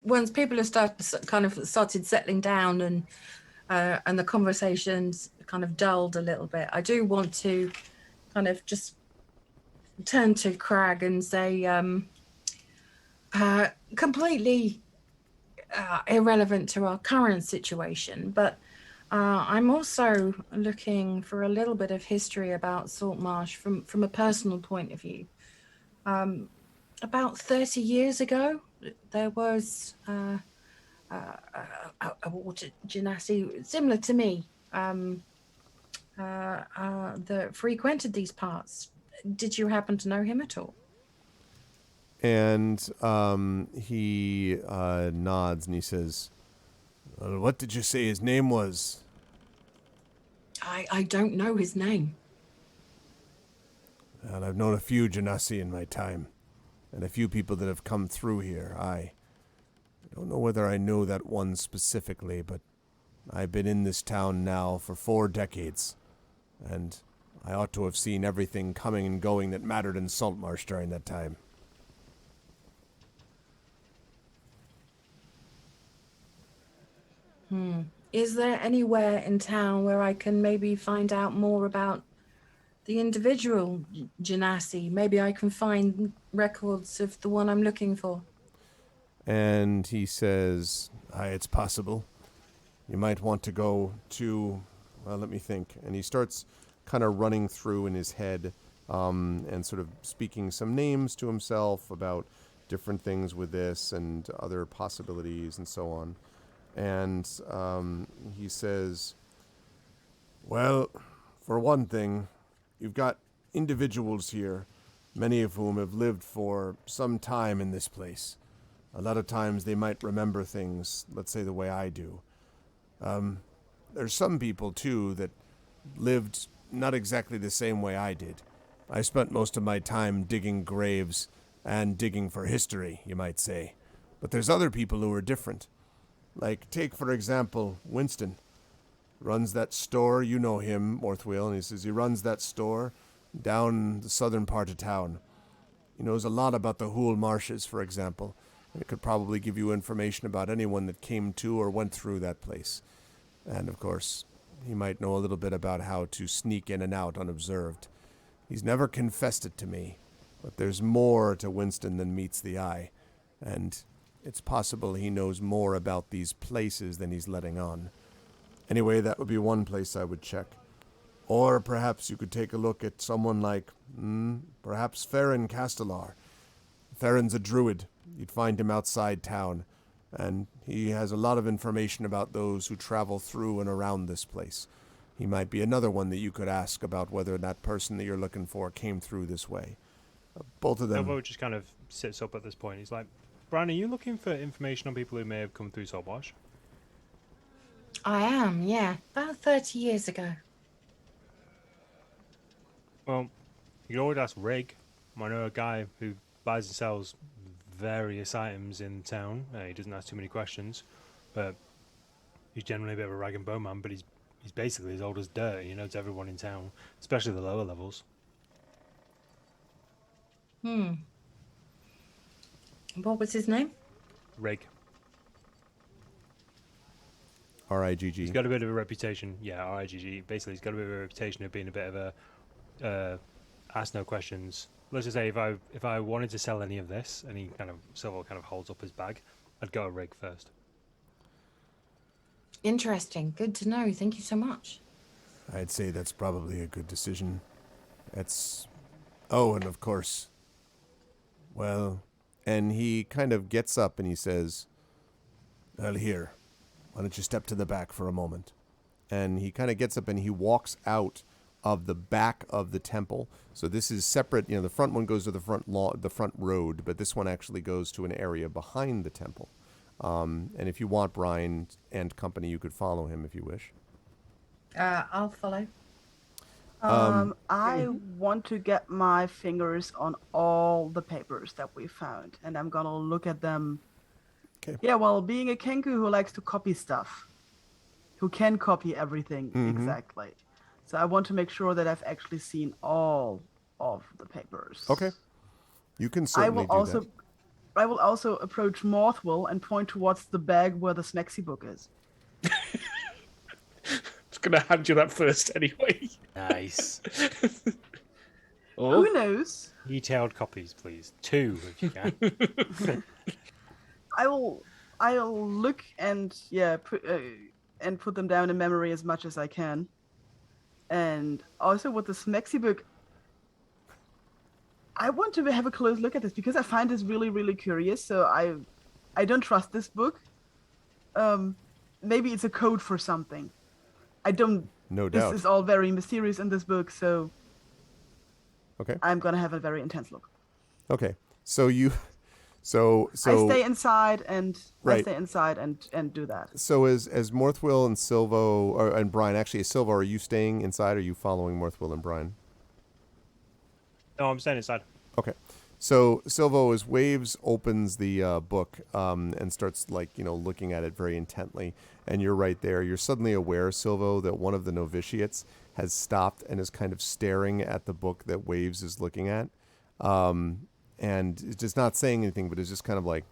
once people have started settling down and the conversations kind of dulled a little bit, I do want to kind of just turn to Crag and say, completely irrelevant to our current situation, but I'm also looking for a little bit of history about Saltmarsh from a personal point of view. About 30 years ago, there was a water genasi similar to me that frequented these parts. Did you happen to know him at all? And he nods and he says, well, what did you say his name was? I don't know his name. And I've known a few genasi in my time, and a few people that have come through here. I don't know whether I know that one specifically, but I've been in this town now for 4 decades, and I ought to have seen everything coming and going that mattered in Saltmarsh during that time. Is there anywhere in town where I can maybe find out more about the individual genasi? Maybe I can find records of the one I'm looking for. And he says, it's possible. You might want to go to, well, let me think. And he starts kind of running through in his head and sort of speaking some names to himself about different things with this and other possibilities and so on. And he says, well, for one thing, you've got individuals here, many of whom have lived for some time in this place. A lot of times they might remember things, let's say the way I do. There's some people, too, that lived not exactly the same way I did. I spent most of my time digging graves and digging for history, you might say. But there's other people who are different. Like, take, for example, Winston. Runs that store, you know him, Morthwyl, and he says he runs that store down the southern part of town. He knows a lot about the Hool Marshes, for example, and it could probably give you information about anyone that came to or went through that place. And, of course, he might know a little bit about how to sneak in and out unobserved. He's never confessed it to me, but there's more to Winston than meets the eye, and it's possible he knows more about these places than he's letting on. Anyway, that would be one place I would check. Or perhaps you could take a look at someone like, perhaps Farron Castellar. Farron's a druid. You'd find him outside town, and he has a lot of information about those who travel through and around this place. He might be another one that you could ask about whether that person that you're looking for came through this way. Both of them. Silvo just kind of sits up at this point. He's like, Brian, are you looking for information on people who may have come through Saltmarsh? I am, yeah. About 30 years ago. Well, you can always ask Rig. I know a guy who buys and sells various items in town. He doesn't ask too many questions, but he's generally a bit of a rag and bone man, but he's basically as old as dirt. He knows everyone in town, especially the lower levels. What was his name? Rig. R-I-G-G. He's got a bit of a reputation. Yeah, R-I-G-G. Basically, he's got a bit of a reputation of being a bit of a ask no questions. Let's just say if I wanted to sell any of this, and Silvo kind of holds up his bag, I'd go to Rig first. Interesting. Good to know. Thank you so much. I'd say that's probably a good decision. Oh, and of course, well, and he kind of gets up and he says, well, here, why don't you step to the back for a moment? And he kind of gets up and he walks out of the back of the temple. So this is separate. The front one goes to the front road, but this one actually goes to an area behind the temple. And if you want Brian and company, you could follow him if you wish. I'll follow. I want to get my fingers on all the papers that we found, and I'm gonna look at them. Okay. Yeah, well, being a kenku who likes to copy stuff, who can copy everything exactly. So I want to make sure that I've actually seen all of the papers. Okay. You can certainly do that. I will also approach Morthwyl and point towards the bag where the Smexy book is. Just gonna hand you that first anyway. Nice. Oh, Who knows? Detailed copies, please. 2, if you can. I'll look and put them down in memory as much as I can. And also with the Smexy book, I want to have a close look at this because I find this really, really curious. So I don't trust this book. Maybe it's a code for something. I don't. No doubt. This is all very mysterious in this book, so Okay. I'm gonna have a very intense look. Okay. So you, so I stay inside and Right. and do that. So as Morthwyl and Silvo and Brine, actually, Silvo, are you staying inside? Or are you following Morthwyl and Brine? No, I'm staying inside. Okay. So Silvo, as Waves opens the book and starts looking at it very intently, and you're right there, you're suddenly aware, Silvo, that one of the novitiates has stopped and is kind of staring at the book that Waves is looking at, and it's just not saying anything, but it's just kind of like,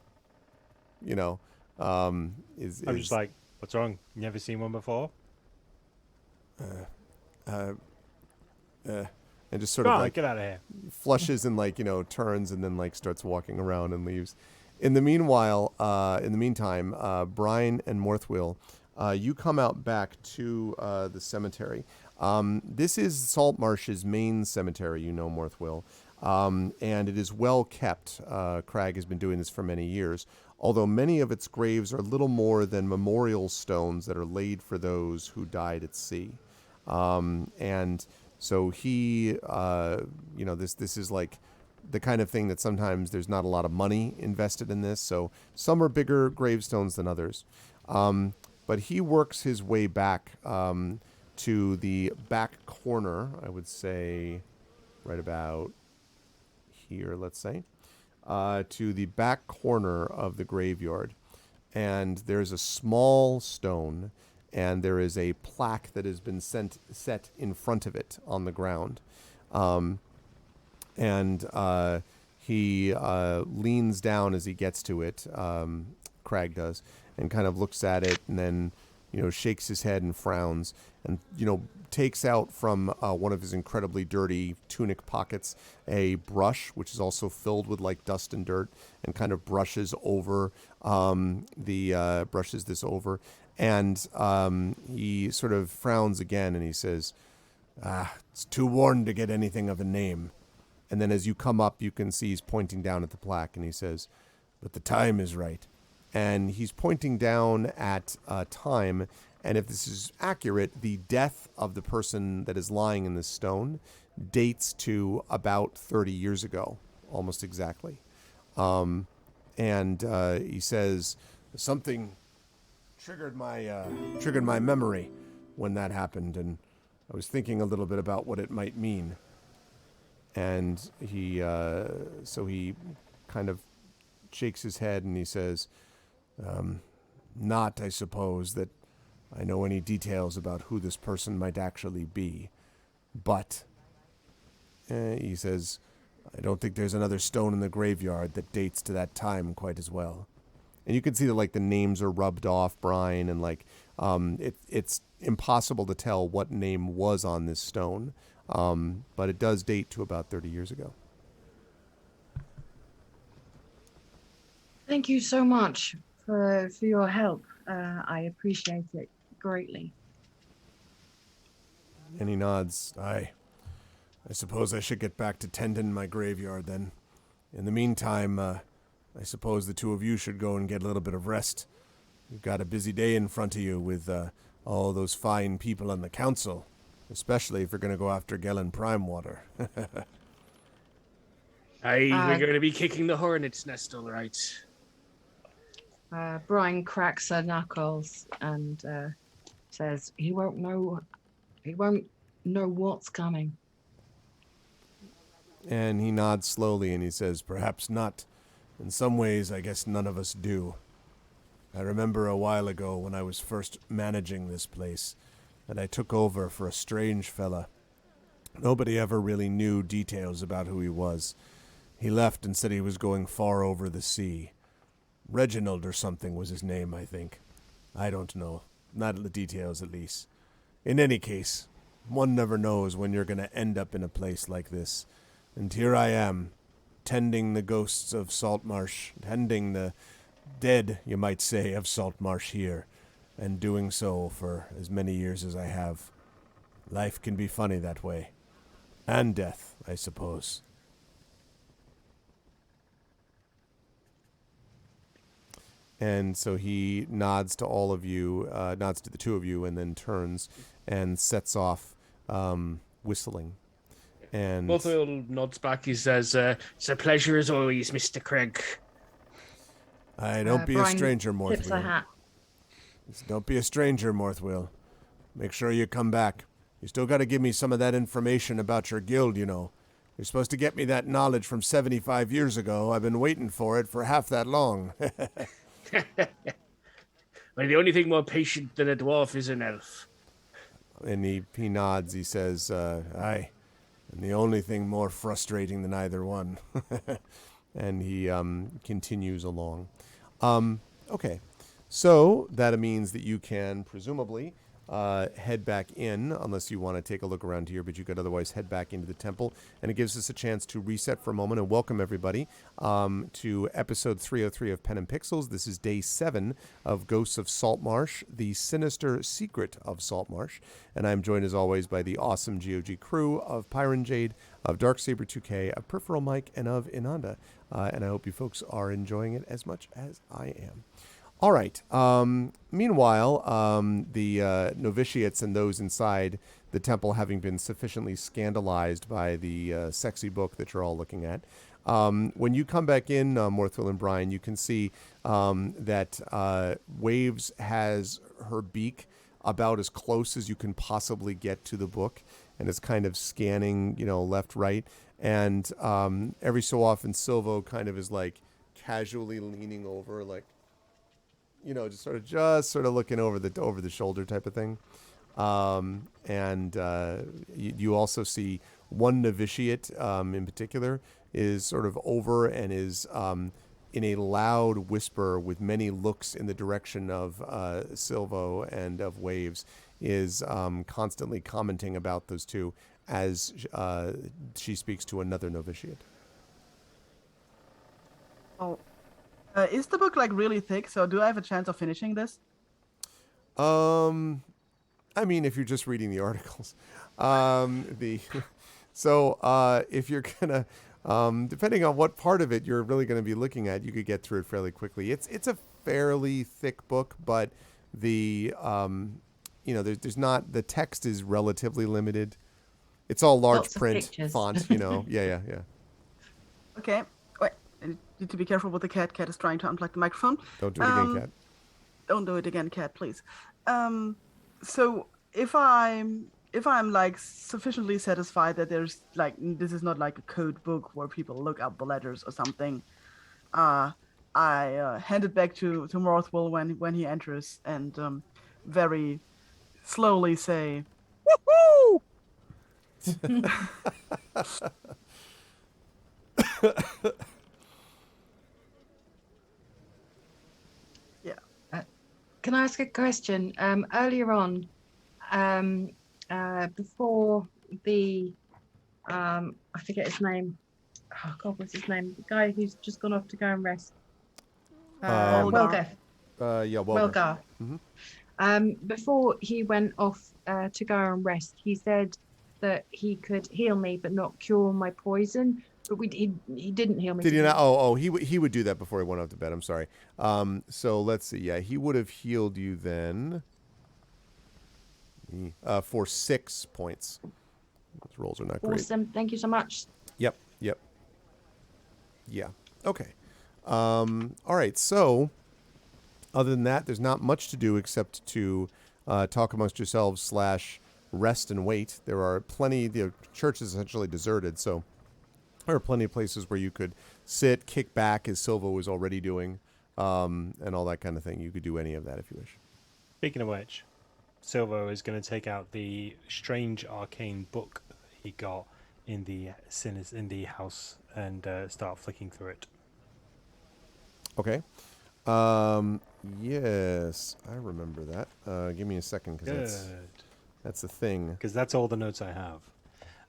I'm just like, what's wrong? You never seen one before? and just sort Come of on, like get out of here. flushes and turns and then starts walking around and leaves. In the meanwhile, in the meantime, Brine and Morthwyl, you come out back to the cemetery. This is Saltmarsh's main cemetery, Morthwyl, and it is well kept. Crag has been doing this for many years, although many of its graves are little more than memorial stones that are laid for those who died at sea. And so he, this is like the kind of thing that sometimes there's not a lot of money invested in this. So some are bigger gravestones than others. But he works his way back to the back corner, I would say, right about here, let's say, to the back corner of the graveyard. And there's a small stone, and there is a plaque that has been set in front of it on the ground. He leans down as he gets to it, Crag does, and kind of looks at it and then, shakes his head and frowns and, takes out from one of his incredibly dirty tunic pockets a brush, which is also filled with dust and dirt, and kind of brushes over brushes this over. And he sort of frowns again and he says, it's too worn to get anything of a name. And then as you come up, you can see he's pointing down at the plaque and he says, but the time is right. And he's pointing down at time. And if this is accurate, the death of the person that is lying in this stone dates to about 30 years ago, almost exactly. He says, something triggered my memory when that happened, and I was thinking a little bit about what it might mean. And he kind of shakes his head and he says, not, I suppose, that I know any details about who this person might actually be, but he says, I don't think there's another stone in the graveyard that dates to that time quite as well. And you can see that the names are rubbed off, Brine, and it's impossible to tell what name was on this stone, but it does date to about 30 years ago. Thank you so much for your help. I appreciate it greatly. And he nods. I suppose I should get back to tending my graveyard then. In the meantime, I suppose the two of you should go and get a little bit of rest. You've got a busy day in front of you with all those fine people on the council, especially if you're going to go after Gellin Primewater. we're going to be kicking the hornet's nest, all right. Brine cracks her knuckles and says he won't know what's coming. And he nods slowly and he says, perhaps not. In some ways, I guess none of us do. I remember a while ago when I was first managing this place that I took over for a strange fella. Nobody ever really knew details about who he was. He left and said he was going far over the sea. Reginald or something was his name, I think. I don't know. Not the details, at least. In any case, one never knows when you're going to end up in a place like this. And here I am, tending the ghosts of Saltmarsh, tending the dead, you might say, of Saltmarsh here, and doing so for as many years as I have. Life can be funny that way. And death, I suppose. And so he nods to all of you, nods to the two of you, and then turns and sets off whistling. And Morthwyl nods back. He says, "It's a pleasure as always, Mr. Craig." Don't be a Brine stranger, tips a Morthwyl. hat. Don't be a stranger, Morthwyl. Make sure you come back. You still got to give me some of that information about your guild, you know. You're supposed to get me that knowledge from 75 years ago. I've been waiting for it for half that long. Well, the only thing more patient than a dwarf is an elf. And he nods. He says, aye. And the only thing more frustrating than either one. And he continues along. Okay. So that means that you can presumably head back in, unless you want to take a look around here, but you could otherwise head back into the temple. And it gives us a chance to reset for a moment and welcome everybody to episode 303 of Pen and Pixels. This is day 7 of Ghosts of Saltmarsh, the sinister secret of Saltmarsh. And I'm joined as always by the awesome GOG crew of PiranJade, of Darksaber2K, of PeripheralMike, and of Inanda. And I hope you folks are enjoying it as much as I am. All right. Meanwhile, the novitiates and those inside the temple, having been sufficiently scandalized by the sexy book that you're all looking at, when you come back in, Morthwyl and Brine, you can see that Waves has her beak about as close as you can possibly get to the book, and is kind of scanning, left, right, and every so often Silvo kind of is like casually leaning over, like, just sort of looking over the shoulder type of thing. And you also see one novitiate in particular is sort of over and is in a loud whisper with many looks in the direction of Silvo and of Waves, is constantly commenting about those two as she speaks to another novitiate. Oh. Is the book really thick? So do I have a chance of finishing this? I mean, if you're just reading the articles, if you're gonna, depending on what part of it you're really gonna be looking at, you could get through it fairly quickly. It's a fairly thick book, but there's not, the text is relatively limited. It's all large print font, Yeah. Okay. Wait. I need to be careful with the cat. Cat is trying to unplug the microphone. Don't do it again, Cat. Don't do it again, Cat, please. So if I'm sufficiently satisfied that there's this is not like a code book where people look up the letters or something, I hand it back to Morthwyl when he enters and very slowly say, "Woohoo!" Can I ask a question? Earlier on, before the, I forget his name. Oh God, what's his name? The guy who's just gone off to go and rest. Welgar. Welgar. Mm-hmm. Before he went off to go and rest, he said that he could heal me but not cure my poison. But he didn't heal me. Did he not? Oh, he would do that before he went off to bed. I'm sorry. So let's see. Yeah, he would have healed you then for 6 points. Those rolls are not great. Awesome. Thank you so much. Yep. Yeah. Okay. All right. So other than that, there's not much to do except to talk amongst yourselves / rest and wait. There are plenty. The church is essentially deserted, so there are plenty of places where you could sit, kick back, as Silvo was already doing, and all that kind of thing. You could do any of that if you wish. Speaking of which, Silvo is going to take out the strange arcane book he got in the house and start flicking through it. Okay. Yes, I remember that. Give me a second, because that's the thing. Because that's all the notes I have.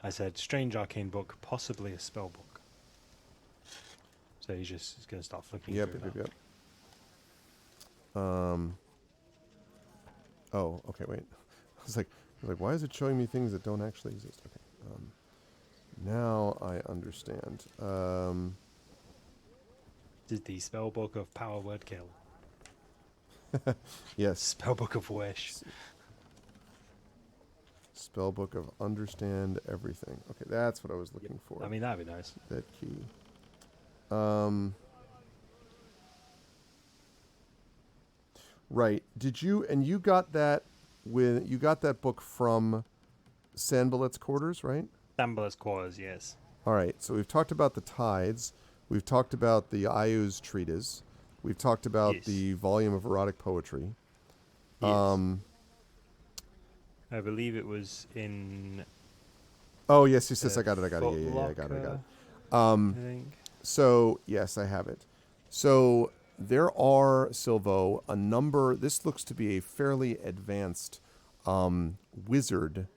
I said strange arcane book, possibly a spell book. So he's just going to start flicking through that. Oh, okay, wait. I was like, why is it showing me things that don't actually exist? Okay. Now I understand. This is the spell book of power word kill. Yes. Spellbook of Wish. Spellbook of Understand Everything. Okay, that's what I was looking for. I mean, that'd be nice. That key. Right. Did you, and you got that book from Sanballat's quarters, right? Sanballat's quarters, yes. All right. So we've talked about the tides. We've talked about the Ayu's treatise. We've talked about the volume of erotic poetry. Yes. I believe it was in... Oh, yes, I got it. Yeah, I got it. I think. So, yes, I have it. So, there are, Silvo, a number... This looks to be a fairly advanced wizard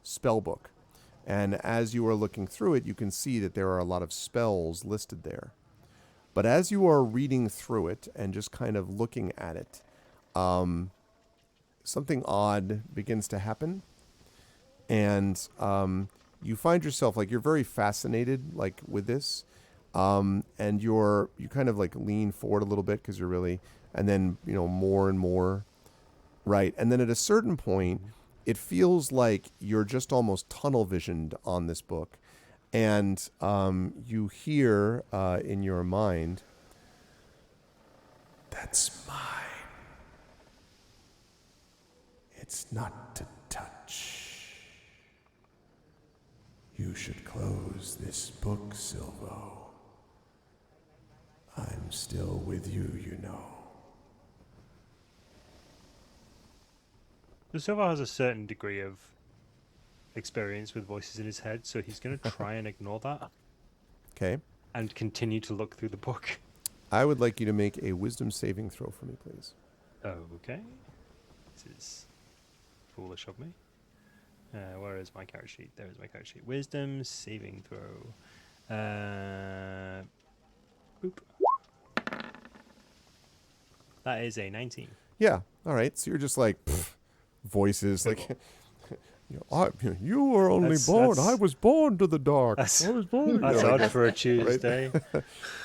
spellbook. And as you are looking through it, you can see that there are a lot of spells listed there. But as you are reading through it and just kind of looking at it, something odd begins to happen. And you find yourself, like, you're very fascinated, like, with this. And you kind of, like, lean forward a little bit because you're really, and then, more and more. Right. And then at a certain point, it feels like you're just almost tunnel visioned on this book. And you hear in your mind, "That's mine. It's not to touch. You should close this book, Silvo. I'm still with you, you know." The Silvo has a certain degree of experience with voices in his head, so he's going to try and ignore that. Okay. And continue to look through the book. I would like you to make a wisdom saving throw for me, please. Okay. This is foolish of me. Where is my character sheet? There is my character sheet. Wisdom saving throw. Boop. That is a 19. Yeah. All right. So you're just like, voices, like... You were only born. I was born to the dark. I was born. That's odd for a Tuesday. Right?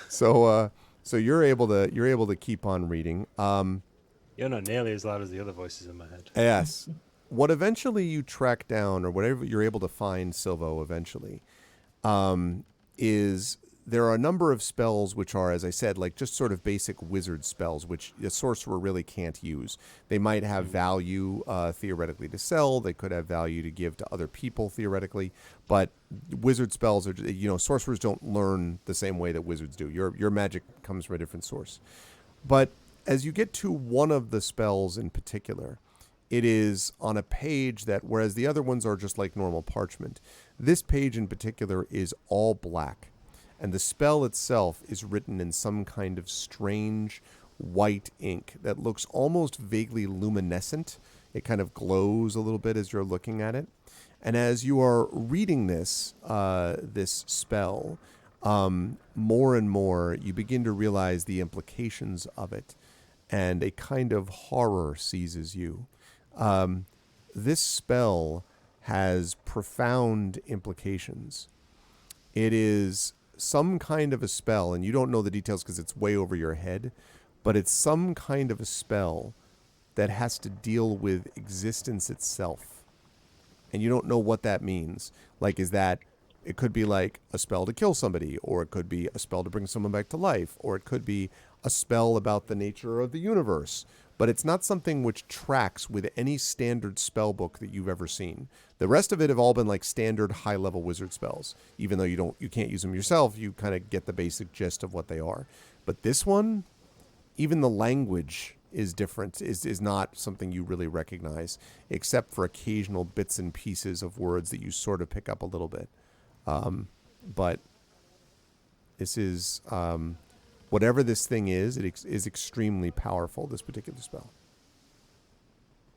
So you're able to keep on reading. You're not nearly as loud as the other voices in my head. Yes. What eventually you track down, or whatever you're able to find, Silvo, eventually, is there are a number of spells which are, as I said, like just sort of basic wizard spells, which a sorcerer really can't use. They might have value theoretically to sell. They could have value to give to other people theoretically. But wizard spells are, sorcerers don't learn the same way that wizards do. Your magic comes from a different source. But as you get to one of the spells in particular, it is on a page that, whereas the other ones are just like normal parchment, this page in particular is all black. And the spell itself is written in some kind of strange white ink that looks almost vaguely luminescent. It kind of glows a little bit as you're looking at it. And as you are reading this spell, more and more you begin to realize the implications of it, and a kind of horror seizes you. This spell has profound implications. It is some kind of a spell, and you don't know the details because it's way over your head, but it's some kind of a spell that has to deal with existence itself. And you don't know what that means. Like, is that, it could be like a spell to kill somebody, or it could be a spell to bring someone back to life, or it could be a spell about the nature of the universe. But it's not something which tracks with any standard spell book that you've ever seen. The rest of it have all been like standard high-level wizard spells. Even though you can't use them yourself, you kind of get the basic gist of what they are. But this one, even the language is different, is not something you really recognize, except for occasional bits and pieces of words that you sort of pick up a little bit. But this is whatever this thing is. It is extremely powerful. This particular spell.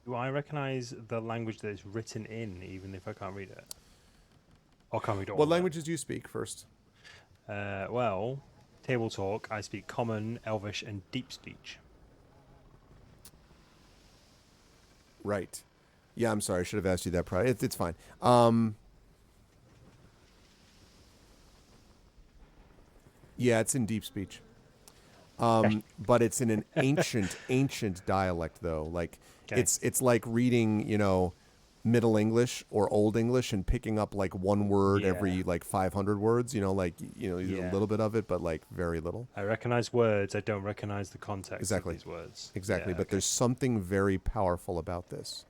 Do I recognize the language that it's written in, even if I can't read it? Or can we do all What that? languages do you speak first? Well, table talk, I speak Common, Elvish, and Deep Speech. Right. Yeah, I'm sorry. I should have asked you that prior. It's fine. Yeah, it's in deep speech. But it's in an ancient dialect, though. Like, Okay. it's like reading, Middle English or Old English and picking up like one word every like 500 words. You use a little bit of it, but like very little. I recognize words. I don't recognize the context Exactly. of these words. Exactly. Yeah, But there's something very powerful about this.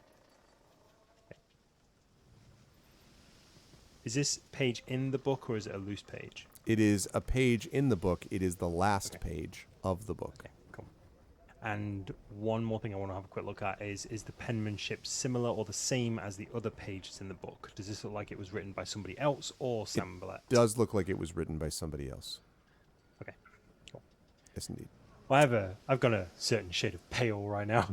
Is this page in the book or is it a loose page? It is a page in the book. It is the last page of the book. Okay, cool. And one more thing I want to have a quick look at is the penmanship similar or the same as the other pages in the book? Does this look like it was written by somebody else or Sam Ballett? Does look like it was written by somebody else. Okay, cool. Yes, indeed. Well, I've got a certain shade of pale right now.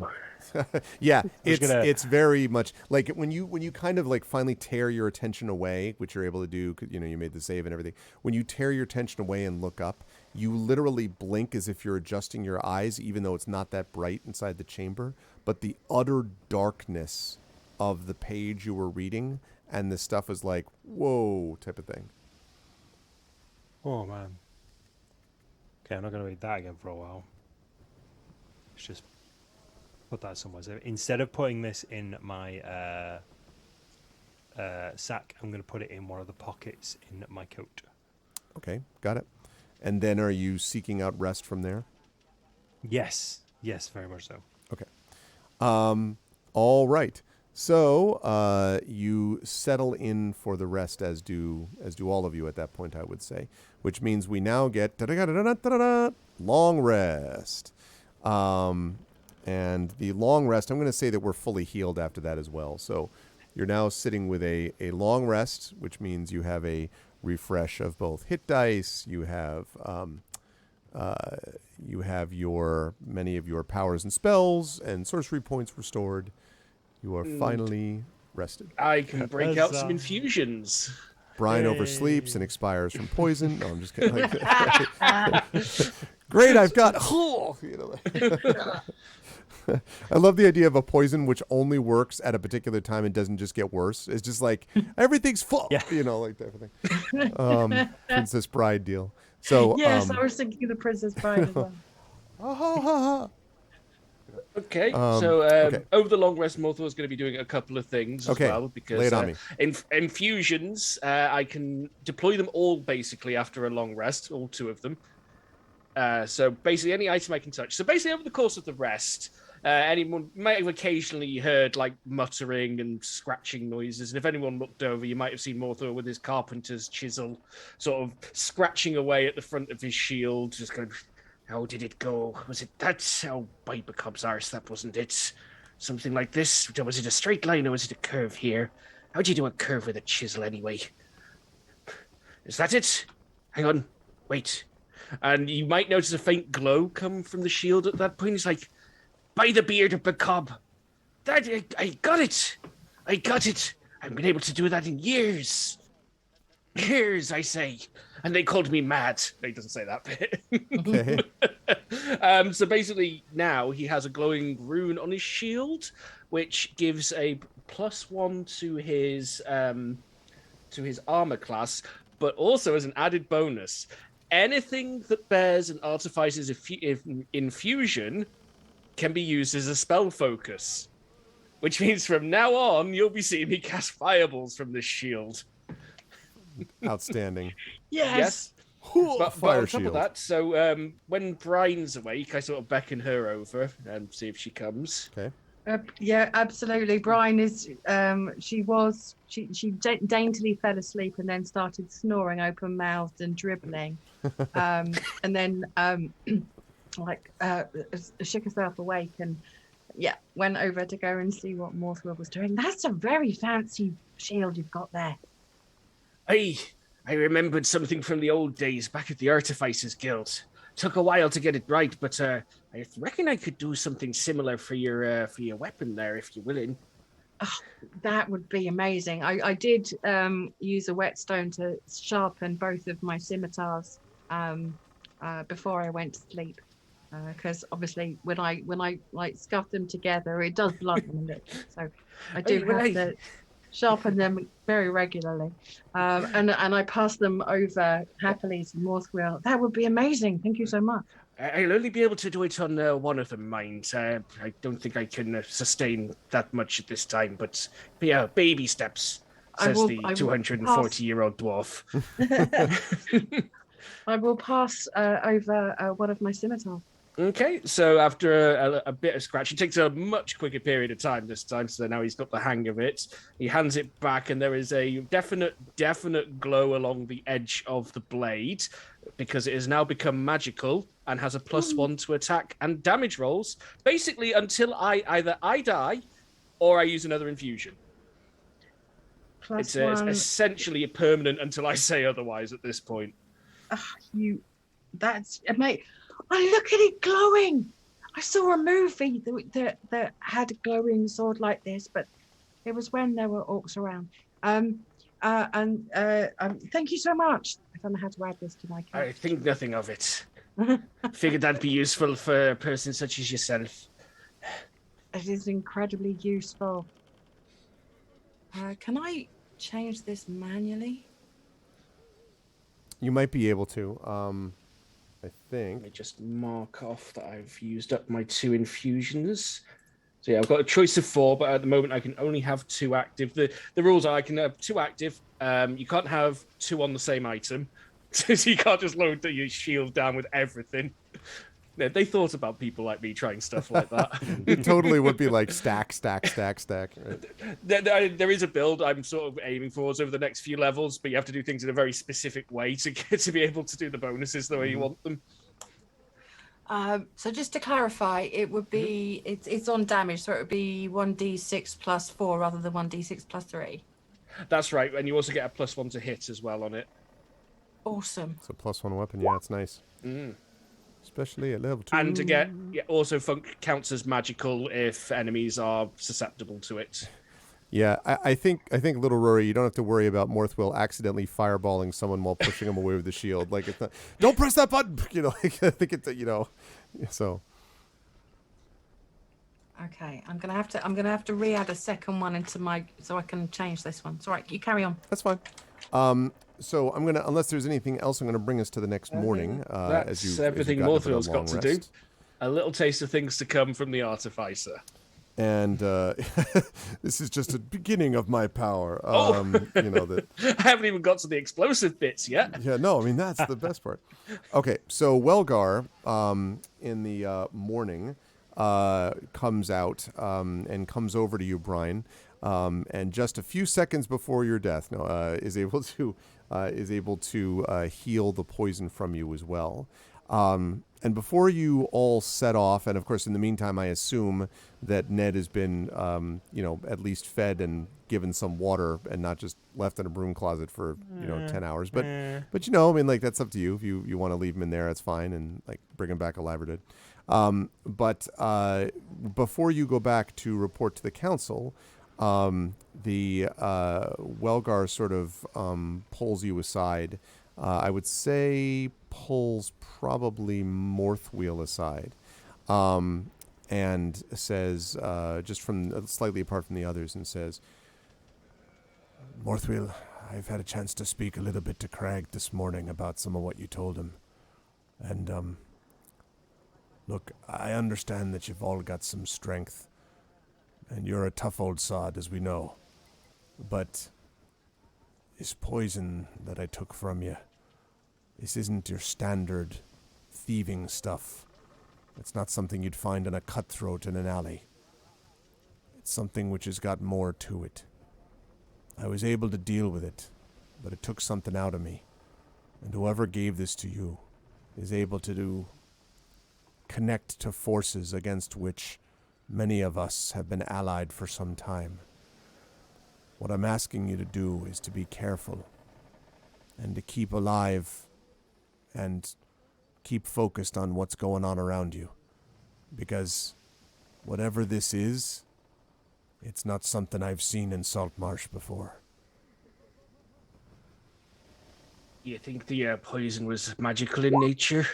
Yeah, just it's very much like when you kind of like finally tear your attention away, which you're able to do, 'cause, you made the save and everything. When you tear your attention away and look up, you literally blink as if you're adjusting your eyes, even though it's not that bright inside the chamber. But the utter darkness of the page you were reading and the stuff is like, whoa, type of thing. Oh, man. Okay, I'm not going to read that again for a while. Let's just put that somewhere. So instead of putting this in my sack, I'm going to put it in one of the pockets in my coat. Okay, got it. And then are you seeking out rest from there? Yes, very much so. Okay. All right. So you settle in for the rest, as do all of you at that point, I would say, which means we now get long rest. And the long rest, I'm going to say that we're fully healed after that as well. So you're now sitting with a long rest, which means you have a refresh of both hit dice. You have many of your powers and spells and sorcery points restored. You are finally rested. I can break out some infusions. Brian oversleeps and expires from poison. No, I'm just kidding. Great, I've got. I love the idea of a poison which only works at a particular time and doesn't just get worse. It's just like everything's full, like that thing. Princess Bride deal. So yes, I was thinking of the Princess Bride as well. Okay, so over the long rest, Morthwyl is going to be doing a couple of things as well. Because lay it on me. Infusions, I can deploy them all basically after a long rest, all 2 of them. So basically any item I can touch. So basically over the course of the rest, anyone might have occasionally heard like muttering and scratching noises. And if anyone looked over, you might have seen Morthwyl with his carpenter's chisel sort of scratching away at the front of his shield, just kind of... How did it go? Was it that? Oh, by becomes arse, that wasn't it. Something like this. Was it a straight line or was it a curve here? How'd you do a curve with a chisel anyway? Is that it? Hang on. Wait. And you might notice a faint glow come from the shield at that point. It's like, by the beard of Bacob. That, I got it. I got it. I've been able to do that in years. Years, I say. And they called me mad. He doesn't say that bit. Okay. So basically now he has a glowing rune on his shield, which gives a +1 to his armor class, but also as an added bonus, anything that bears an artificer's infusion can be used as a spell focus, which means from now on you'll be seeing me cast fireballs from this shield. Outstanding. Yes. But Fire on top shield. of that, so when Brine's awake, I sort of beckon her over and see if she comes. Okay. Yeah, absolutely. Brine is. She daintily fell asleep and then started snoring open mouthed and dribbling, and then shook herself awake and went over to go and see what Morthwyl was doing. That's a very fancy shield you've got there. I I remembered something from the old days back at the Artificers Guild. Took a while to get it right, but I reckon I could do something similar for your weapon there, if you're willing. Oh, that would be amazing. I did use a whetstone to sharpen both of my scimitars before I went to sleep, because obviously when I like scuff them together, it does blunt them a little. So I do have to sharpen them very regularly, and I pass them over happily to Morthwyl. That would be amazing. Thank you so much. I'll only be able to do it on one of them, mind. I don't think I can sustain that much at this time, but yeah, baby steps, says the 240-year-old dwarf. I will pass over one of my scimitars. Okay, so after a bit of scratch, it takes a much quicker period of time this time, so now he's got the hang of it. He hands it back, and there is a definite glow along the edge of the blade, because it has now become magical and has a +1 to attack and damage rolls, basically until either I die or I use another infusion. It's essentially permanent until I say otherwise at this point. That's mate. Oh, look at it glowing! I saw a movie that had a glowing sword like this, but it was when there were orcs around. Thank you so much. I don't know how to add this to my character. I think nothing of it. Figured that'd be useful for a person such as yourself. It is incredibly useful. Can I change this manually? You might be able to. I think. Let me just mark off that I've used up my 2 infusions. So yeah, I've got a choice of 4, but at the moment I can only have 2 active. The rules are I can have 2 active. You can't have 2 on the same item. So you can't just load your shield down with everything. Yeah, they thought about people like me trying stuff like that. It totally would be like stack. Right? There is a build I'm sort of aiming towards over the next few levels, but you have to do things in a very specific way to be able to do the bonuses the way you want them. So just to clarify, it would be it's on damage, so it would be 1d6 + 4 rather than 1d6 + 3. That's right, and you also get a +1 to hit as well on it. Awesome. It's a +1 weapon. Yeah, it's nice. Especially at level 2. And again, also counts as magical if enemies are susceptible to it. Yeah, I think little Rory, you don't have to worry about Morthwyl accidentally fireballing someone while pushing him away with the shield. Like, it's not, don't press that button. Like, I think it's so. Okay, I'm gonna have to re-add a second one into so I can change this one. It's all right. You carry on. That's fine. So I'm gonna, unless there's anything else, I'm gonna bring us to the next morning. That's everything Morthwyl's got to do. A little taste of things to come from the artificer. And this is just the beginning of my power. I haven't even got to the explosive bits yet. Yeah, no, I mean that's the best part. Okay, so Welgar, in the morning, comes out and comes over to you, Brine. And just a few seconds before your death, is able to heal the poison from you as well. And before you all set off, and of course in the meantime, I assume that Ned has been, at least fed and given some water, and not just left in a broom closet for 10 hours. But that's up to you. If you want to leave him in there, that's fine, and like bring him back alive or dead. But before you go back to report to the council. The Welgar sort of pulls you aside. I would say pulls probably Morthwyl aside, and says, just from slightly apart from the others, and says, "Morthwyl, I've had a chance to speak a little bit to Crag this morning about some of what you told him, and look, I understand that you've all got some strength. And you're a tough old sod, as we know. But this poison that I took from you, this isn't your standard thieving stuff. It's not something you'd find in a cutthroat in an alley. It's something which has got more to it. I was able to deal with it, but it took something out of me. And whoever gave this to you is able to connect to forces against which many of us have been allied for some time. What I'm asking you to do is to be careful. and to keep alive and keep focused on what's going on around you. Because whatever this is, it's not something I've seen in Saltmarsh before. You think the poison was magical in nature?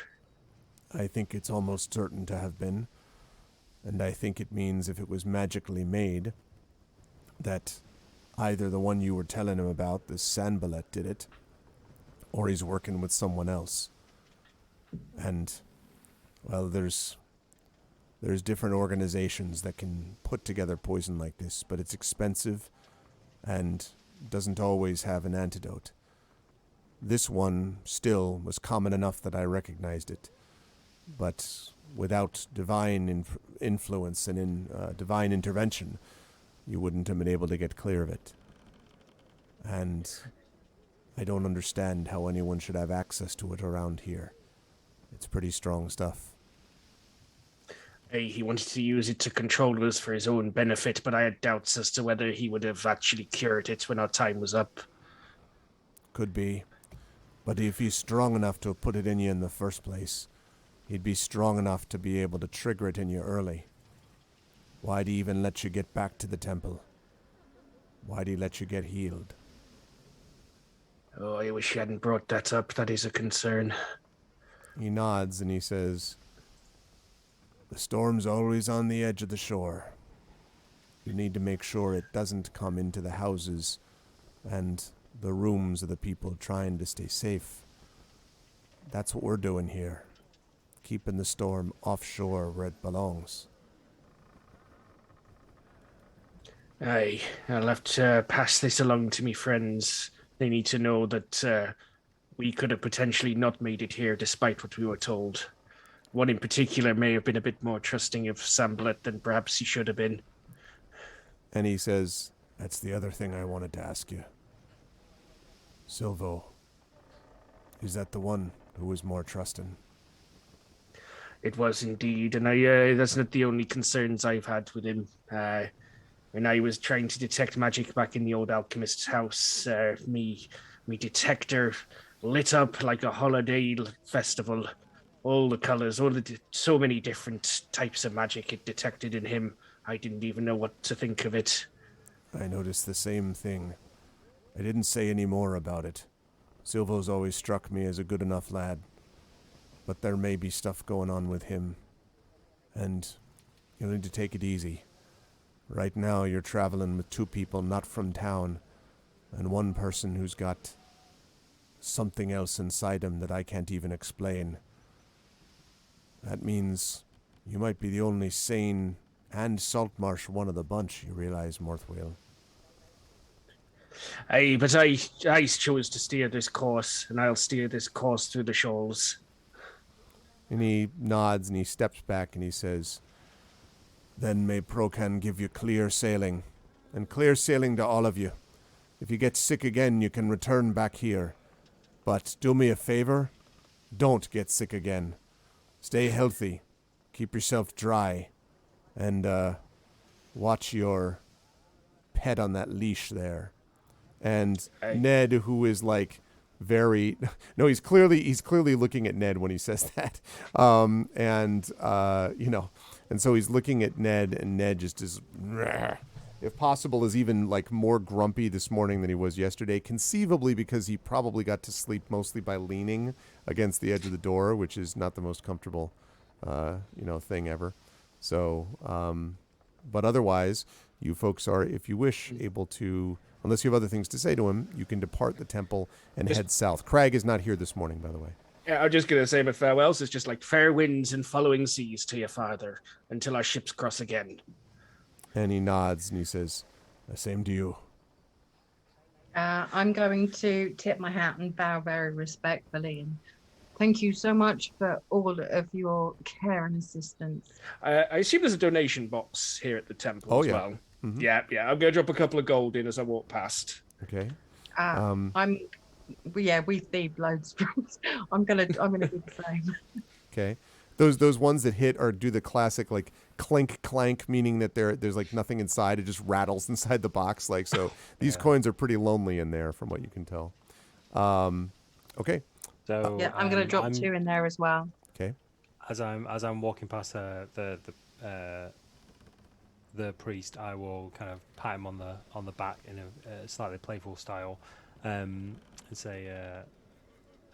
I think it's almost certain to have been. And I think it means if it was magically made, that either the one you were telling him about, this Sanballat, did it, or he's working with someone else. And, well, there's different organizations that can put together poison like this, but it's expensive and doesn't always have an antidote. This one still was common enough that I recognized it, but without divine influence and divine intervention, you wouldn't have been able to get clear of it. And I don't understand how anyone should have access to it around here. It's pretty strong stuff. He wanted to use it to control us for his own benefit, but I had doubts as to whether he would have actually cured it when our time was up. Could be. But if he's strong enough to have put it in you in the first place, he'd be strong enough to be able to trigger it in you early. Why'd he even let you get back to the temple? Why'd he let you get healed? Oh, I wish you hadn't brought that up. That is a concern. He nods and he says, "The storm's always on the edge of the shore. You need to make sure it doesn't come into the houses and the rooms of the people trying to stay safe. That's what we're doing here. Keeping the storm offshore where it belongs." Aye, I'll have to pass this along to me friends. They need to know that we could have potentially not made it here despite what we were told. One in particular may have been a bit more trusting of Sanballat than perhaps he should have been. And he says, "That's the other thing I wanted to ask you. Silvo, is that the one who was more trusting?" It was indeed, and that's not the only concerns I've had with him. When I was trying to detect magic back in the old alchemist's house, me detector lit up like a holiday festival. All the colors, so many different types of magic it detected in him. I didn't even know what to think of it. I noticed the same thing. I didn't say any more about it. Silvo's always struck me as a good enough lad. But there may be stuff going on with him. And you'll need to take it easy. Right now you're traveling with two people not from town, and one person who's got something else inside him that I can't even explain. That means you might be the only sane and Saltmarsh one of the bunch, you realize, Morthwyl. Aye, but I chose to steer this course, and I'll steer this course through the shoals. And he nods and he steps back and he says, "Then may Procan give you clear sailing, and clear sailing to all of you. If you get sick again, you can return back here. But do me a favor, don't get sick again. Stay healthy, keep yourself dry, and watch your pet on that leash there." And Ned, who is like very no, he's clearly looking at Ned when he says that, and so he's looking at Ned, and Ned just is, if possible, is even like more grumpy this morning than he was yesterday, conceivably because he probably got to sleep mostly by leaning against the edge of the door, which is not the most comfortable thing ever. So but otherwise, you folks are, if you wish, able to, unless you have other things to say to him, you can depart the temple and head south. Crag is not here this morning, by the way. Yeah, I'm just going to say my farewells. It's just like fair winds and following seas to your father until our ships cross again. And he nods and he says, "The same to you." I'm going to tip my hat and bow very respectfully, and thank you so much for all of your care and assistance. I assume there's a donation box here at the temple as well. Mm-hmm. Yeah. I'm going to drop a couple of gold in as I walk past. Okay. We thieved loads. I'm gonna do the same. Okay. Those ones that hit do the classic like clink clank, meaning that there's like nothing inside. It just rattles inside the box. Like so, these coins are pretty lonely in there, from what you can tell. Okay. So Yeah, I'm going to drop 2 in there as well. Okay. As I'm walking past the priest, I will kind of pat him on the back in a slightly playful style, and say,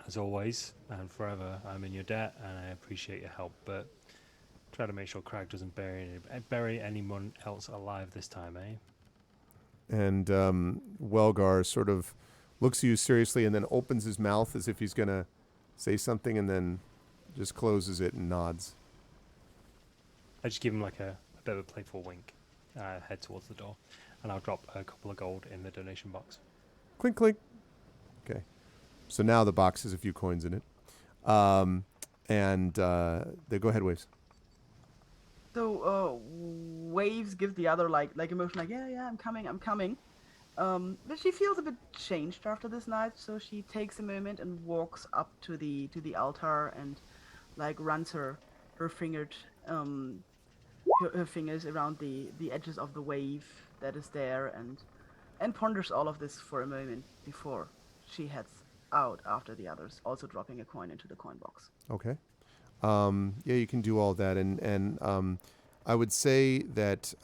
as always and forever, I'm in your debt, and I appreciate your help. But try to make sure Crag doesn't bury anyone else alive this time, eh? And Welgar sort of looks at you seriously and then opens his mouth as if he's going to say something and then just closes it and nods. I just give him like a bit of a playful wink, head towards the door, and I'll drop a couple of gold in the donation box. Clink, clink. Okay. So now the box has a few coins in it. They go ahead, Waves. So Waves gives the other like emotion like yeah I'm coming. But she feels a bit changed after this night, so she takes a moment and walks up to the altar and like runs her fingered her fingers around the edges of the wave that is there and ponders all of this for a moment before she heads out after the others, also dropping a coin into the coin box. Okay. Yeah, you can do all that, and I would say that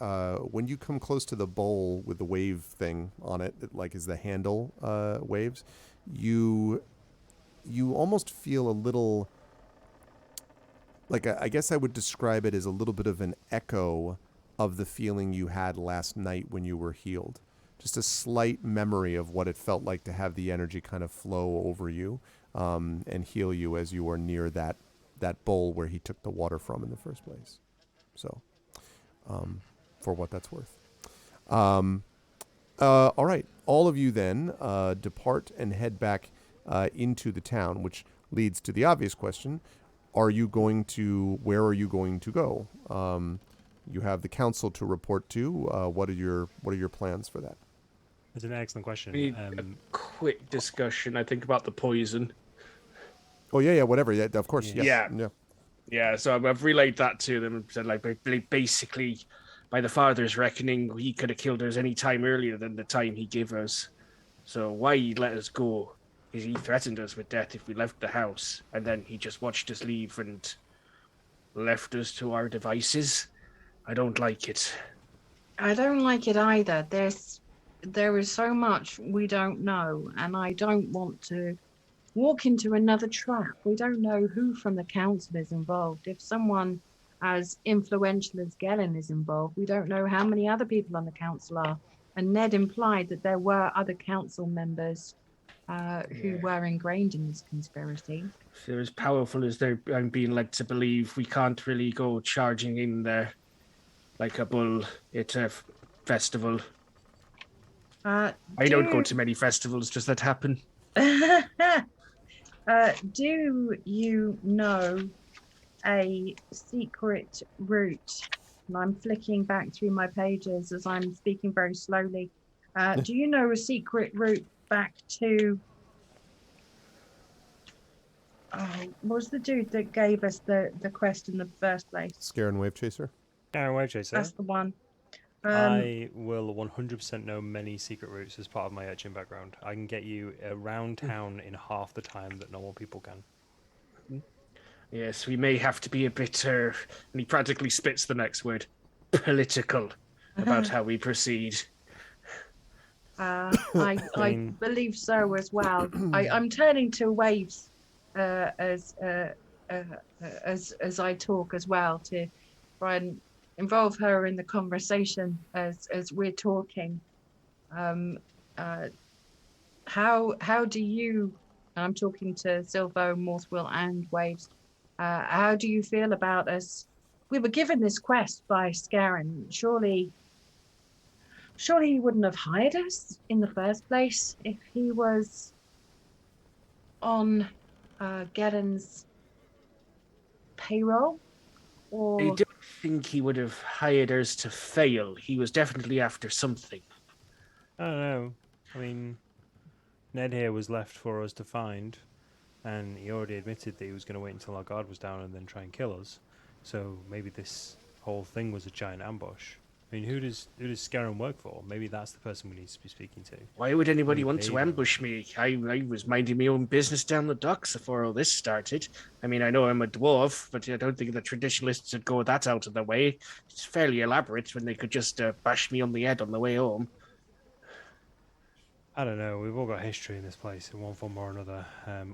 when you come close to the bowl with the wave thing on it, that like is the handle waves, you almost feel a little like I guess I would describe it as a little bit of an echo of the feeling you had last night when you were healed. Just a slight memory of what it felt like to have the energy kind of flow over you and heal you as you were near that bowl where he took the water from in the first place. So, for what that's worth. All right. All of you then depart and head back into the town, which leads to the obvious question. Where are you going to go? You have the council to report to. What are your plans for that? It's an excellent question. We need a quick discussion, I think, about the poison. Oh, yeah, whatever. Yeah, of course. Yeah. Yeah. Yeah, so I've relayed that to them and said, like, basically, by the father's reckoning, he could have killed us any time earlier than the time he gave us. So why he let us go is he threatened us with death if we left the house, and then he just watched us leave and left us to our devices. I don't like it. I don't like it either. There is so much we don't know, and I don't want to walk into another trap. We don't know who from the council is involved. If someone as influential as Gellin is involved, we don't know how many other people on the council are. And Ned implied that there were other council members who were ingrained in this conspiracy. If they're as powerful as I'm being led to believe, we can't really go charging in there like a bull at a festival. I don't go to many festivals just that happen. Do you know a secret route? And I'm flicking back through my pages as I'm speaking very slowly. Do you know a secret route back to... what was the dude that gave us the quest in the first place? Scare and Wave Chaser? Scare and Wave Chaser? That's the one. I will 100% know many secret routes as part of my etching background. I can get you around town in half the time that normal people can. Yes, we may have to be a bit, and he practically spits the next word, political, about how we proceed. I believe so as well. I'm turning to Waves as I talk as well to try and involve her in the conversation as we're talking. How do you, and I'm talking to Silvo, Morthwyl, and Waves, how do you feel about us? We were given this quest by Scarin. Surely he wouldn't have hired us in the first place if he was on Gellin's payroll? Or... I don't think he would have hired us to fail. He was definitely after something. I don't know. I mean, Ned here was left for us to find, and he already admitted that he was going to wait until our guard was down and then try and kill us. So maybe this whole thing was a giant ambush. I mean, who does Scarron work for? Maybe that's the person we need to be speaking to. Why would anybody want Maybe to they don't. ambush me? I was minding my own business down the docks before all this started. I mean, I know I'm a dwarf, but I don't think the traditionalists would go that out of their way. It's fairly elaborate when they could just bash me on the head on the way home. I don't know. We've all got history in this place in one form or another,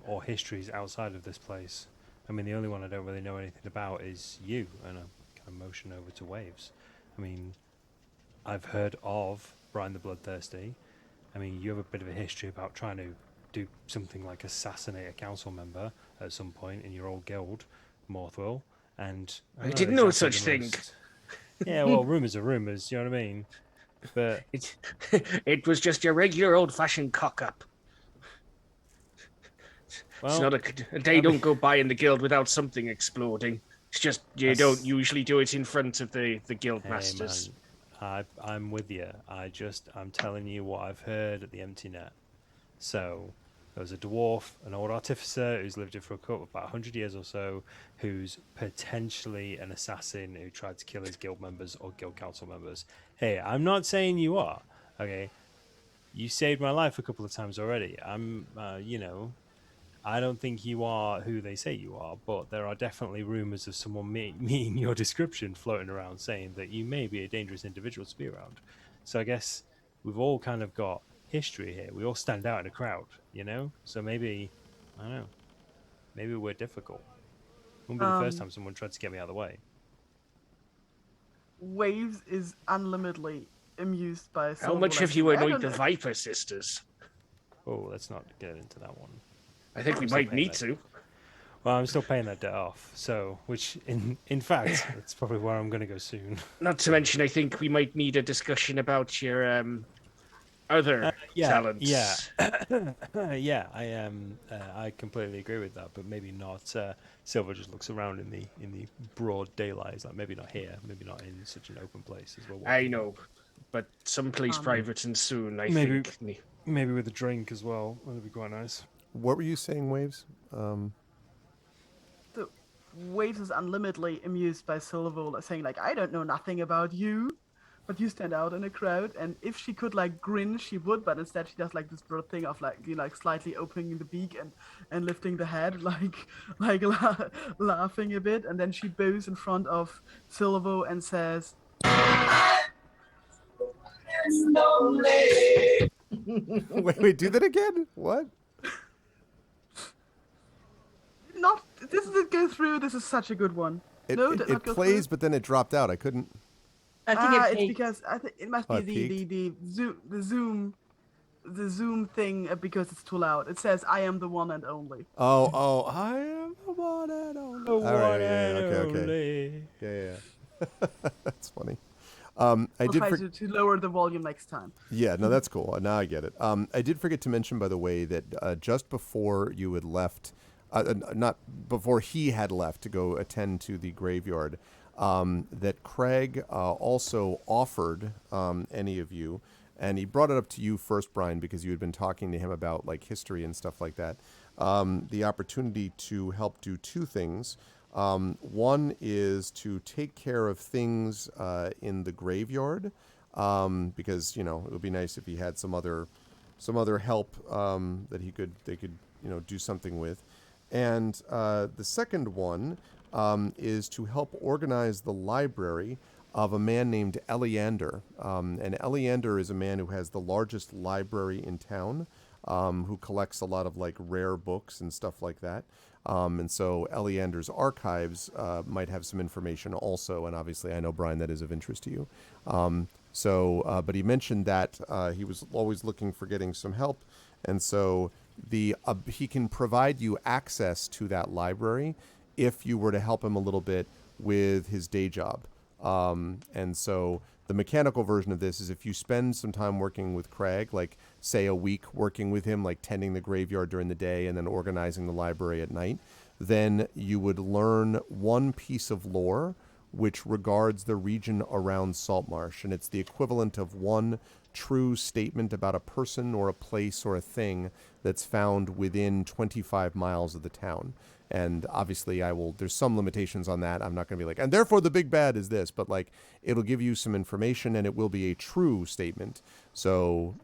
or histories outside of this place. I mean, the only one I don't really know anything about is you, and I kind of motion over to Waves. I mean, I've heard of Brine the Bloodthirsty. I mean, you have a bit of a history about trying to do something like assassinate a council member at some point in your old guild, Morthwyl, and I didn't know such the thing. Yeah, well, rumours are rumours, you know what I mean? But It was just your regular old-fashioned cock-up. well, It's not a day don't go by in the guild without something exploding. It's just you don't usually do it in front of the guild masters. Man, I'm with you. I'm telling you what I've heard at the Empty Net. So there was a dwarf, an old artificer who's lived here for about 100 years or so, who's potentially an assassin who tried to kill his guild members or guild council members. Hey, I'm not saying you are. Okay, you saved my life a couple of times already. I don't think you are who they say you are, but there are definitely rumors of someone meeting your description floating around saying that you may be a dangerous individual to be around. So I guess we've all kind of got history here. We all stand out in a crowd, you know? So maybe, I don't know, maybe we're difficult. Wouldn't be the first time someone tried to get me out of the way. Waves is unlimitedly amused by How much have you annoyed the Viper sisters? Oh, let's not get into that one. I think we might need to. Well, I'm still paying that debt off, so, which, in fact, that's probably where I'm going to go soon. Not to mention, I think we might need a discussion about your other talents. Yeah, I completely agree with that, but maybe not. Silvo just looks around in the broad daylight. It's like, maybe not here, maybe not in such an open place as well. I know, but someplace private and soon, I maybe, think. Maybe with a drink as well. That'd be quite nice. What were you saying, Waves? So Waves is unlimitedly amused by Silvo saying like, I don't know nothing about you, but you stand out in a crowd. And if she could like grin, she would, but instead she does like this bird thing of like, you know, like slightly opening the beak and lifting the head, laughing a bit. And then she bows in front of Silvo and says, wait, do that again? What? This didn't go through. This is such a good one. It go plays, through. but then it dropped out. I couldn't. I think It's because I think it must Oh, be the Zoom thing because it's too loud. It says I am the one and only. Oh, I am the one and only. All right, okay. Yeah. That's funny. I I'll did try to lower the volume next time. Yeah, no, that's cool. Now I get it. I did forget to mention, by the way, that just before you had left, not before he had left to go attend to the graveyard, that Craig also offered any of you, and he brought it up to you first, Brine, because you had been talking to him about like history and stuff like that, the opportunity to help do two things. One is to take care of things in the graveyard, because it would be nice if he had some other help that they could do something with. And the second one is to help organize the library of a man named Eleander. And Eleander is a man who has the largest library in town, who collects a lot of like rare books and stuff like that. And so Eleander's archives might have some information also, and obviously I know, Brine, that is of interest to you. But he mentioned that he was always looking for getting some help, and so he can provide you access to that library if you were to help him a little bit with his day job. And so the mechanical version of this is if you spend some time working with Craig, like say a week working with him, like tending the graveyard during the day and then organizing the library at night, then you would learn one piece of lore which regards the region around Saltmarsh. And it's the equivalent of one true statement about a person or a place or a thing that's found within 25 miles of the town. And obviously there's some limitations on that. I'm not going to be like, and therefore the big bad is this, but like it'll give you some information and it will be a true statement. So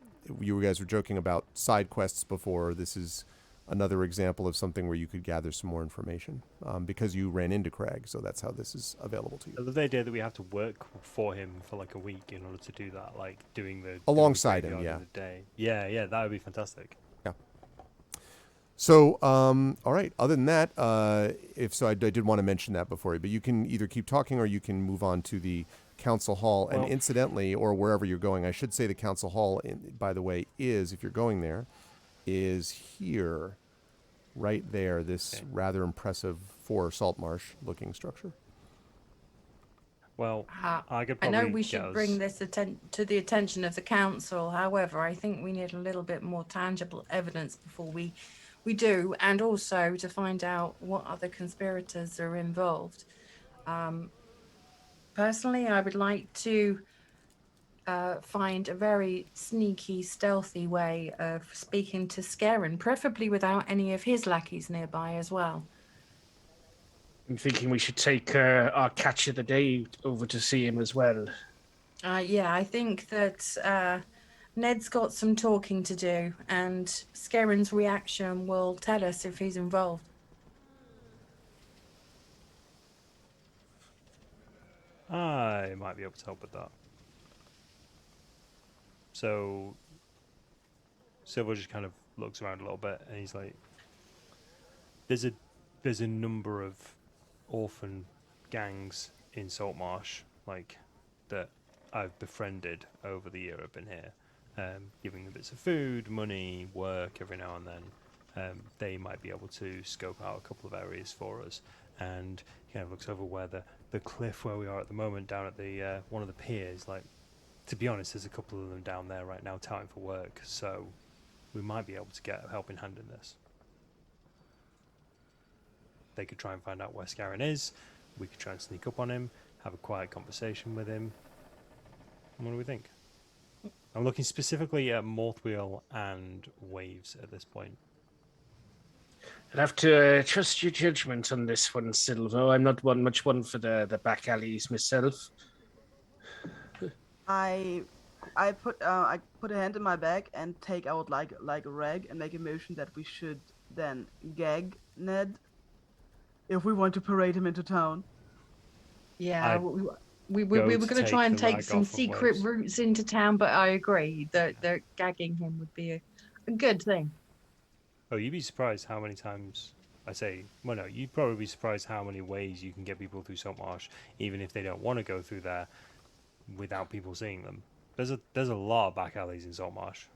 you guys were joking about side quests before. This is another example of something where you could gather some more information because you ran into Craig. So that's how this is available to you. The idea that we have to work for him for like a week in order to do that, like doing the Alongside doing the him, graveyard in the day. Yeah, that would be fantastic. So, all right. Other than that, I did want to mention that before you, but you can either keep talking or you can move on to the council hall. And incidentally, or wherever you're going, I should say the council hall, by the way, if you're going there, is here, right there, this rather impressive Saltmarsh looking structure. Well, I know we should bring this to the attention of the council. However, I think we need a little bit more tangible evidence before we do, and also to find out what other conspirators are involved. Personally, I would like to find a very sneaky, stealthy way of speaking to Scarin, preferably without any of his lackeys nearby as well. I'm thinking we should take our catch of the day over to see him as well. Yeah, I think that Ned's got some talking to do, and Scarin's reaction will tell us if he's involved. I might be able to help with that. So Silvo just kind of looks around a little bit and he's like, there's a number of orphan gangs in Saltmarsh, like, that I've befriended over the year I've been here, giving them bits of food, money, work every now and then. They might be able to scope out a couple of areas for us. And he kind of looks over where the cliff where we are at the moment, down at the one of the piers. Like, to be honest, there's a couple of them down there right now touting for work, so we might be able to get a helping hand in this. They could try and find out where Scarin is. We could try and sneak up on him, have a quiet conversation with him. What do we think? I'm looking specifically at Morthwyl and Waves at this point. I'd have to trust your judgment on this one, Silvo. I'm not much one for the back alleys myself. I put a hand in my bag and take out like a rag and make a motion that we should then gag Ned if we want to parade him into town. Yeah, we were going to try and take some secret routes into town, but I agree that gagging him would be a good thing. Oh, you'd be surprised how many times you'd probably be surprised how many ways you can get people through Saltmarsh, even if they don't want to go through there, without people seeing them. There's a lot of back alleys in Saltmarsh.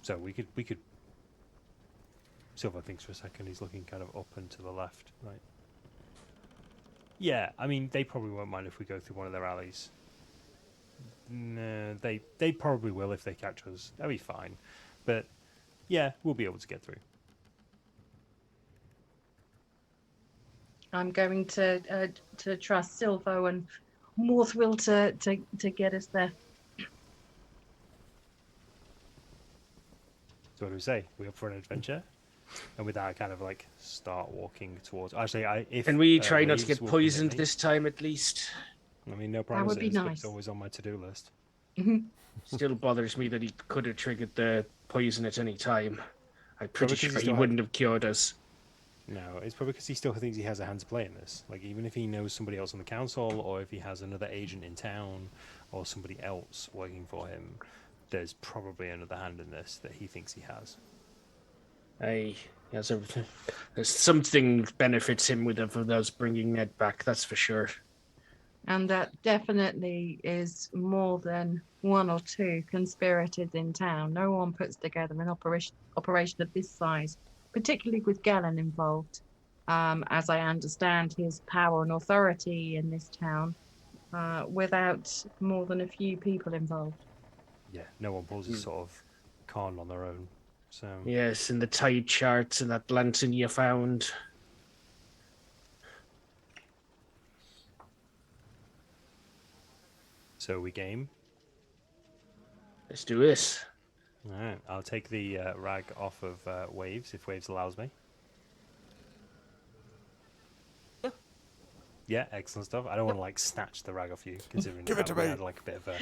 So we could. Silvo thinks for a second. He's looking kind of up and to the left, right? Yeah, I mean, they probably won't mind if we go through one of their alleys. No, they probably will if they catch us. That'll be fine. But yeah, we'll be able to get through. I'm going to trust Silvo and Morthwyl to get us there. So what do we say? We up for an adventure? And with that, I kind of like start walking towards. Actually, can we try not to get poisoned this time at least? I mean, no promises. That would be nice. It's always on my to-do list. Still bothers me that he could have triggered the poison at any time. I'm pretty sure he wouldn't have cured us. No, it's probably because he still thinks he has a hand to play in this. Like, even if he knows somebody else on the council, or if he has another agent in town, or somebody else working for him, there's probably another hand in this that he thinks he has. There's something benefits him with those bringing Ned back, that's for sure. And that definitely is more than one or two conspirators in town. No one puts together an operation of this size, particularly with Galen involved. As I understand his power and authority in this town, without more than a few people involved. Yeah, no one pulls this sort of con on their own. So yes, and the tide charts and that lantern you found. So we game? Let's do this. All right, I'll take the rag off of Waves if Waves allows me. Yeah. Yeah, excellent stuff. I don't want to like snatch the rag off you, considering Give it to we me. had like a bit of a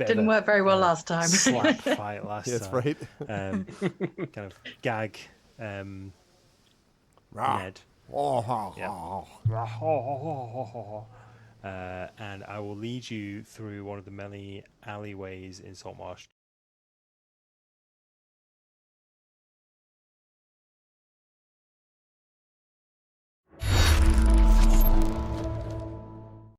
Didn't work very well last time. slap fight last That's time. right. Kind of gag Ned. And I will lead you through one of the many alleyways in Saltmarsh